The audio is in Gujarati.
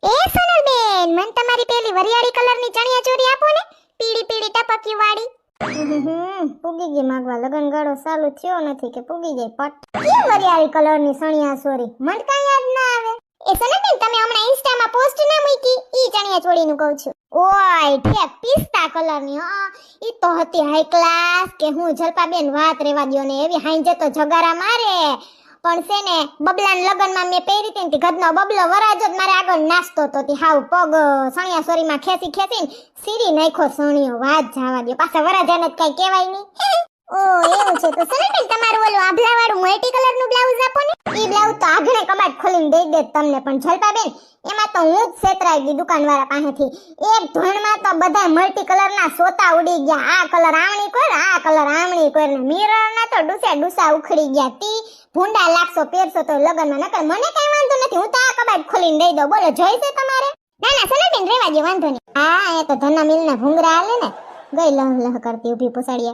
એ સોનલબેન, મન તમારી પેલી વરિયાળી કલરની ચણિયા ચોરી આપો ને, પીળી પીળી ટપકી વાળી. પૂગી ગઈ માંગવા, લગન ગાળો ચાલુ થયો નથી કે પૂગી ગઈ પટ. કે વરિયાળી કલરની ચણિયા ચોરી મન કાંઈ યાદ ના આવે. એ સોનલબેન, તમે હમણાં ઇન્સ્ટામાં પોસ્ટ ના મૂકી, ઈ ચણિયા ચોળીનું કહું છું. ઓય ઠેક પિસ્તા કલરની. હા ઈ તો હતી હાઈ ક્લાસ કે હું જલપાબેન, વાત રેવા દ્યો ને, એવી હાંજે તો જગારા મારે. પણ છે ને બબલાન લગનમાં મેં પહેરી હતી ને, ગદનો બબલો વરાજો જ મારે આગળ નાસ્તો તો તી હાવ પગ સણિયા સોરીમાં ખેસી ખેસીને સીરી નાખ્યો સણિયો. વાત જવા દ્યો, પાછા વરાજાને જ કઈ કહેવાય નહીં. ઓ એવું છે તો સનલબેન, તમારું ઓલું આભલા વાળું મલ્ટી કલરનું બ્લાઉઝ આપો ને. ઈ બ્લાઉઝ તો આગળ કબાટ ખોલીને દઈ દે તમને. પણ જલપાબેન, એમાં તો હું જ છેતરાઈ ગઈ દુકાનવાળા પાસેથી. એક ધોણમાં તો બધા મલ્ટી કલરના સોતા ઉડી ગયા. આ કલર આમણી કોર, આ કલર આમણી કોર, ને મિરરના તો ડુસા ઉખડી ગયા. તી ભૂંડા લાગશો પહેરશો તો લગનમાં, નકર મને કઈ વાંધો નથી, હું તો આ કબાટ ખોલીને દઈ દઉં. બોલો જોઈશે તમારે? ના ના સનલબેન, રહેવા દે, વાંધો નહીં. હા એ તો ધના મિલના ભૂંગરા હાલે ને, ગઈ લહ લહ કરતી ઊભી પોસાડીએ.